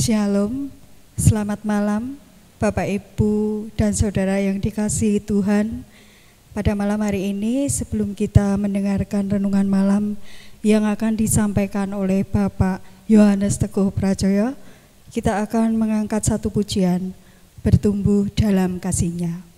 Shalom, selamat malam Bapak Ibu dan Saudara yang dikasihi Tuhan. Pada malam hari ini sebelum kita mendengarkan renungan malam yang akan disampaikan oleh Bapak Yohanes Teguh Prajoyo, kita akan mengangkat satu pujian, bertumbuh dalam kasih-Nya.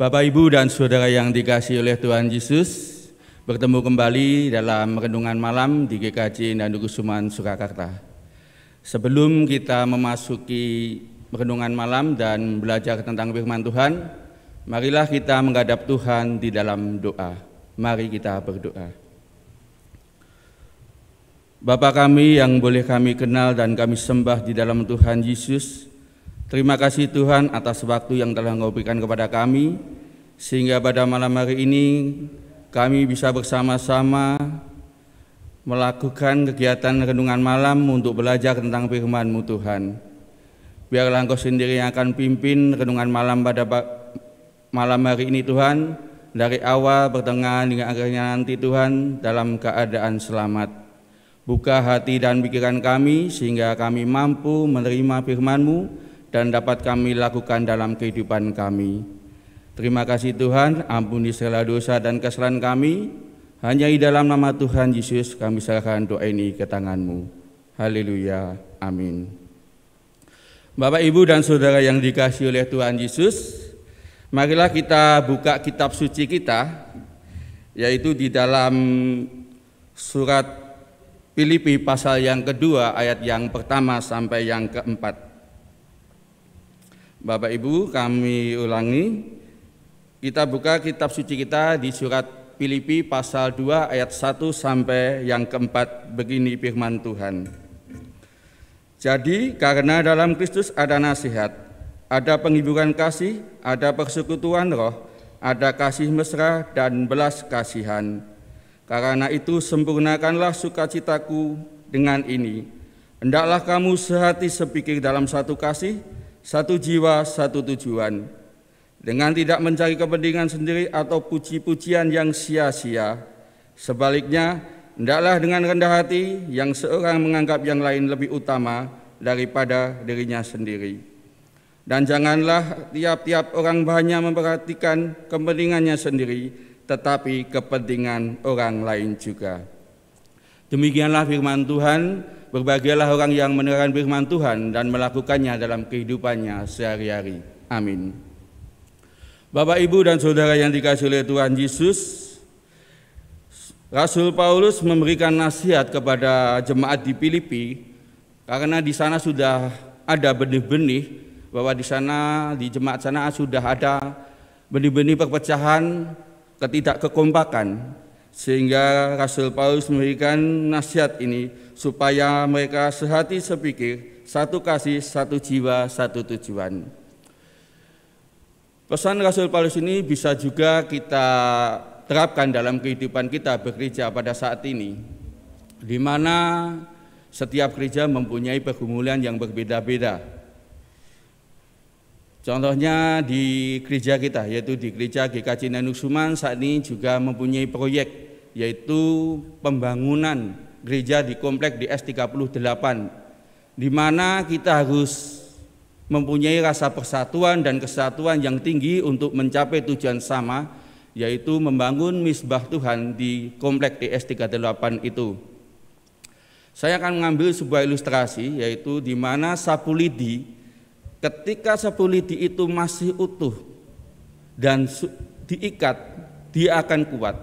Bapak, Ibu, dan Saudara yang dikasihi oleh Tuhan Yesus, bertemu kembali dalam renungan malam di GKJ Nandukusuman Surakarta. Sebelum kita memasuki renungan malam dan belajar tentang firman Tuhan, marilah kita menghadap Tuhan di dalam doa. Mari kita berdoa. Bapa kami yang boleh kami kenal dan kami sembah di dalam Tuhan Yesus, terima kasih Tuhan atas waktu yang telah Engkau berikan kepada kami, sehingga pada malam hari ini kami bisa bersama-sama melakukan kegiatan renungan malam untuk belajar tentang firman-Mu Tuhan. Biarlah Engkau sendiri yang akan pimpin renungan malam pada malam hari ini Tuhan, dari awal, pertengahan, hingga akhirnya nanti Tuhan dalam keadaan selamat. Buka hati dan pikiran kami sehingga kami mampu menerima firman-Mu dan dapat kami lakukan dalam kehidupan kami. Terima kasih Tuhan, ampuni segala dosa dan kesalahan kami. Hanya di dalam nama Tuhan Yesus kami serahkan doa ini ke tangan-Mu. Haleluya, amin. Bapak, Ibu, dan Saudara yang dikasihi oleh Tuhan Yesus, marilah kita buka kitab suci kita, yaitu di dalam surat Filipi pasal yang kedua ayat yang pertama sampai yang keempat. Bapak Ibu, kami ulangi, kita buka kitab suci kita di surat Filipi pasal 2 ayat 1 sampai yang keempat. Begini firman Tuhan. Jadi karena dalam Kristus ada nasihat, ada penghiburan kasih, ada persekutuan roh, ada kasih mesra dan belas kasihan. Karena itu sempurnakanlah sukacitaku dengan ini. Hendaklah kamu sehati sepikir dalam satu kasih, satu jiwa, satu tujuan. Dengan tidak mencari kepentingan sendiri atau puji-pujian yang sia-sia. Sebaliknya, hendaklah dengan rendah hati yang seorang menganggap yang lain lebih utama daripada dirinya sendiri. Dan janganlah tiap-tiap orang hanya memperhatikan kepentingannya sendiri, tetapi kepentingan orang lain juga. Demikianlah firman Tuhan. Berbahagialah orang yang mendengarkan firman Tuhan dan melakukannya dalam kehidupannya sehari-hari. Amin. Bapak, Ibu, dan Saudara yang dikasihi oleh Tuhan Yesus, Rasul Paulus memberikan nasihat kepada jemaat di Filipi, karena di sana sudah ada benih-benih, bahwa di sana, di jemaat sana sudah ada benih-benih perpecahan, ketidakkekompakan, sehingga Rasul Paulus memberikan nasihat ini supaya mereka sehati sepikir, satu kasih, satu jiwa, satu tujuan. Pesan Rasul Paulus ini bisa juga kita terapkan dalam kehidupan kita bekerja pada saat ini, di mana setiap gereja mempunyai pergumulan yang berbeda-beda. Contohnya di gereja kita, yaitu di gereja GKJ Nandukusuman saat ini juga mempunyai proyek, yaitu pembangunan gereja di komplek di S38, di mana kita harus mempunyai rasa persatuan dan kesatuan yang tinggi untuk mencapai tujuan sama, yaitu membangun misbah Tuhan di komplek di S38 itu. Saya akan mengambil sebuah ilustrasi, yaitu di mana sapu lidi, ketika sapu lidi itu masih utuh dan diikat, dia akan kuat.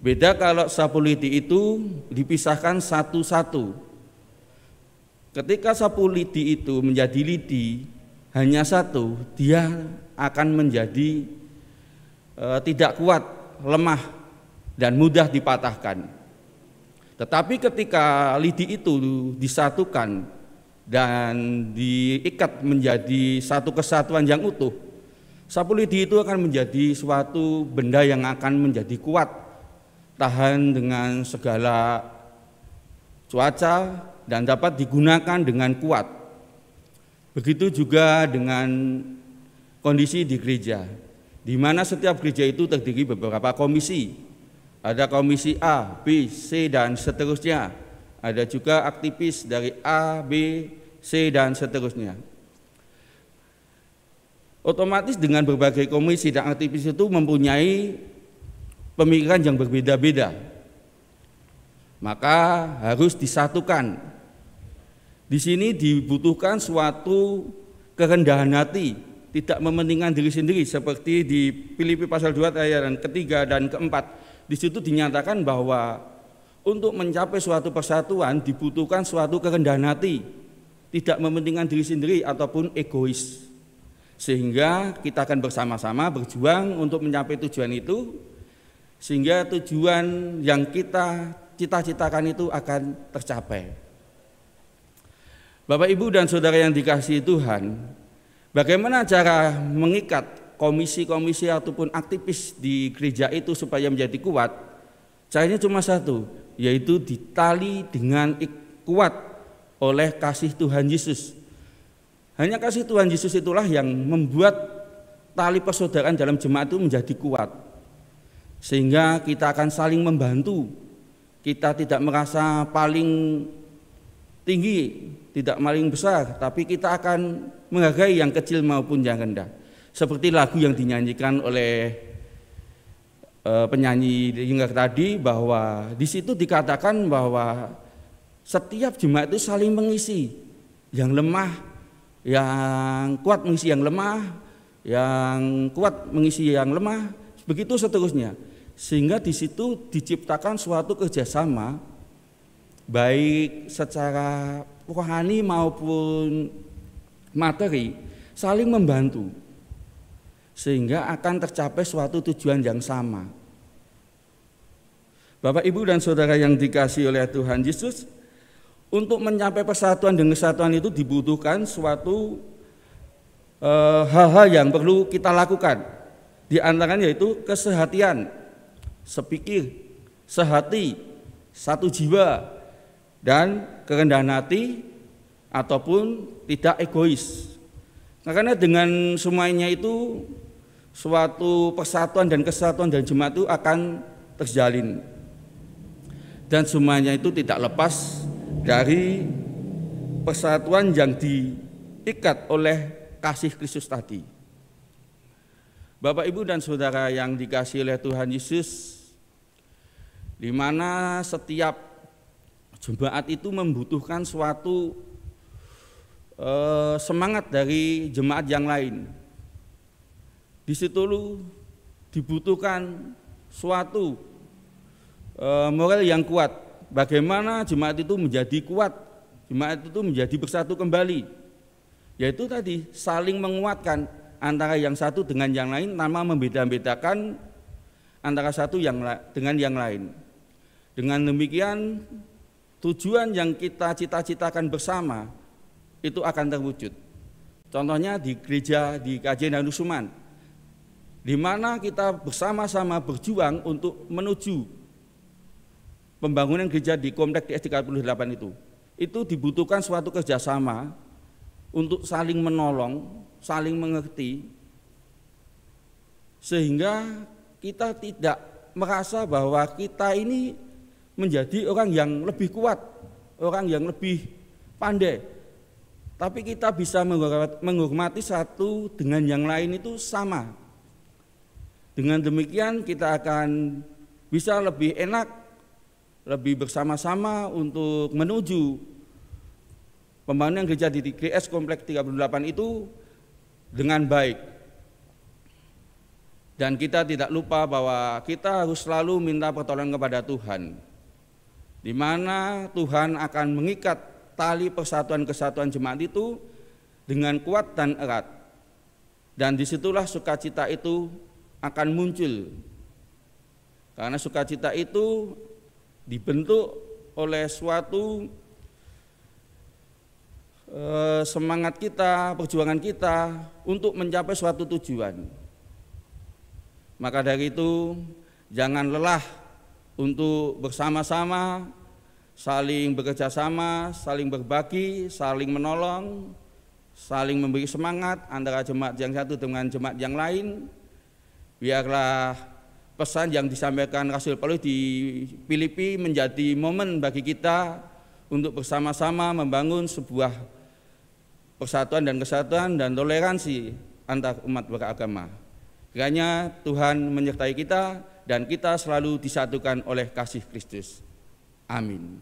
Beda kalau sapu lidi itu dipisahkan satu-satu. Ketika sapu lidi itu menjadi lidi hanya satu, dia akan menjadi tidak kuat, lemah, dan mudah dipatahkan. Tetapi ketika lidi itu disatukan dan diikat menjadi satu kesatuan yang utuh, sapu lidi itu akan menjadi suatu benda yang akan menjadi kuat, tahan dengan segala cuaca dan dapat digunakan dengan kuat. Begitu juga dengan kondisi di gereja, di mana setiap gereja itu terdiri beberapa komisi. Ada komisi A, B, C, dan seterusnya. Ada juga aktivis dari A, B, C, dan seterusnya. Otomatis dengan berbagai komisi dan aktivis itu mempunyai pemikiran yang berbeda-beda. Maka harus disatukan. Di sini dibutuhkan suatu kerendahan hati, tidak mementingkan diri sendiri seperti di Filipi pasal 2 ayat yang ketiga dan keempat. di situ dinyatakan bahwa untuk mencapai suatu persatuan dibutuhkan suatu kerendahan hati, tidak mementingkan diri sendiri ataupun egois. Sehingga kita akan bersama-sama berjuang untuk mencapai tujuan itu, sehingga tujuan yang kita cita-citakan itu akan tercapai. Bapak, Ibu, dan saudara yang dikasihi Tuhan, bagaimana cara mengikat komisi-komisi ataupun aktivis di gereja itu supaya menjadi kuat? Caranya cuma satu, yaitu ditali dengan kuat oleh kasih Tuhan Yesus. Hanya kasih Tuhan Yesus itulah yang membuat tali persaudaraan dalam jemaat itu menjadi kuat. Sehingga kita akan saling membantu. Kita tidak merasa paling tinggi, tidak paling besar, tapi kita akan menghargai yang kecil maupun yang rendah. Seperti lagu yang dinyanyikan oleh penyanyi dengar tadi, bahwa di situ dikatakan bahwa setiap jemaat itu saling mengisi, yang lemah yang kuat mengisi yang lemah, yang kuat mengisi yang lemah, begitu seterusnya. Sehingga di situ diciptakan suatu kerjasama, baik secara rohani maupun materi, saling membantu, sehingga akan tercapai suatu tujuan yang sama. Bapak, Ibu, dan saudara yang dikasihi oleh Tuhan Yesus, untuk mencapai persatuan dan kesatuan itu dibutuhkan suatu hal-hal yang perlu kita lakukan. Di antaranya yaitu kesehatian, sepikir, sehati, satu jiwa, dan kerendahan hati ataupun tidak egois. Karena dengan semuanya itu suatu persatuan dan kesatuan dan jemaat itu akan terjalin. Dan semuanya itu tidak lepas dari persatuan yang diikat oleh kasih Kristus tadi. Bapak, Ibu, dan saudara yang dikasihi oleh Tuhan Yesus, di mana setiap jemaat itu membutuhkan suatu semangat dari jemaat yang lain. Di situ dibutuhkan suatu moral yang kuat. Bagaimana jemaat itu menjadi kuat, jemaat itu menjadi bersatu kembali, yaitu tadi saling menguatkan antara yang satu dengan yang lain, tanpa membeda-bedakan antara satu dengan yang lain. Dengan demikian tujuan yang kita cita-citakan bersama itu akan terwujud. Contohnya di gereja di Kajian Danusuman, di mana kita bersama-sama berjuang untuk menuju pembangunan gereja di komplek DS 38 itu dibutuhkan suatu kerjasama untuk saling menolong, saling mengerti, sehingga kita tidak merasa bahwa kita ini menjadi orang yang lebih kuat, orang yang lebih pandai, tapi kita bisa menghormati satu dengan yang lain itu sama. Dengan demikian kita akan bisa lebih enak, lebih bersama-sama untuk menuju pembangunan gereja di GS Komplek 38 itu dengan baik. Dan kita tidak lupa bahwa kita harus selalu minta pertolongan kepada Tuhan, di mana Tuhan akan mengikat tali persatuan kesatuan jemaat itu dengan kuat dan erat. Dan disitulah sukacita itu akan muncul, karena sukacita itu dibentuk oleh suatu semangat kita, perjuangan kita untuk mencapai suatu tujuan. Maka dari itu jangan lelah untuk bersama-sama, saling bekerja sama, saling berbagi, saling menolong, saling memberi semangat antara jemaat yang satu dengan jemaat yang lain. Biarlah pesan yang disampaikan Rasul Paulus di Filipi menjadi momen bagi kita untuk bersama-sama membangun sebuah persatuan dan kesatuan dan toleransi antar umat beragama. Kiranya Tuhan menyertai kita dan kita selalu disatukan oleh kasih Kristus. Amin.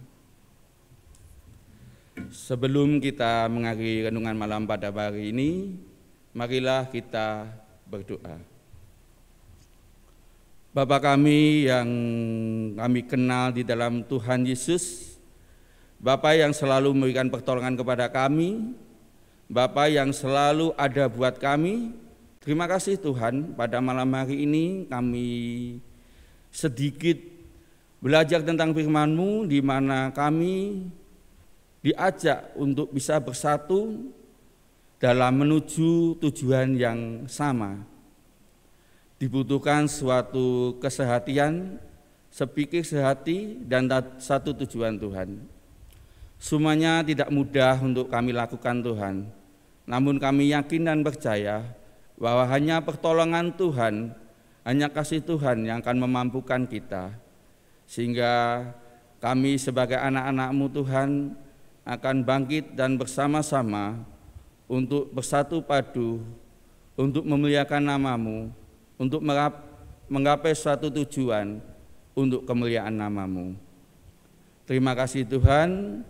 Sebelum kita mengakhiri renungan malam pada hari ini, marilah kita berdoa. Bapa kami yang kami kenal di dalam Tuhan Yesus, Bapa yang selalu memberikan pertolongan kepada kami, Bapa yang selalu ada buat kami, terima kasih Tuhan, pada malam hari ini kami sedikit belajar tentang firman-Mu, di mana kami diajak untuk bisa bersatu dalam menuju tujuan yang sama. Dibutuhkan suatu kesehatian, sepikir sehati, dan satu tujuan Tuhan. Semuanya tidak mudah untuk kami lakukan Tuhan, namun kami yakin dan percaya bahwa hanya pertolongan Tuhan, hanya kasih Tuhan yang akan memampukan kita, sehingga kami sebagai anak-anak-Mu Tuhan akan bangkit dan bersama-sama untuk bersatu padu, untuk memuliakan nama-Mu, untuk menggapai suatu tujuan untuk kemuliaan nama-Mu. Terima kasih Tuhan.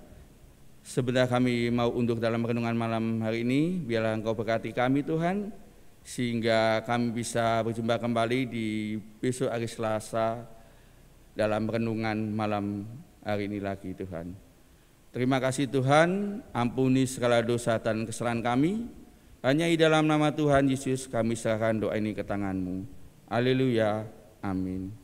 Sebentar kami mau undur dalam renungan malam hari ini, biarlah Engkau berkati kami Tuhan, sehingga kami bisa berjumpa kembali di besok hari Selasa dalam renungan malam hari ini lagi Tuhan. Terima kasih Tuhan, ampuni segala dosa dan kesalahan kami. Hanya di dalam nama Tuhan Yesus kami serahkan doa ini ke tangan-Mu. Haleluya, amin.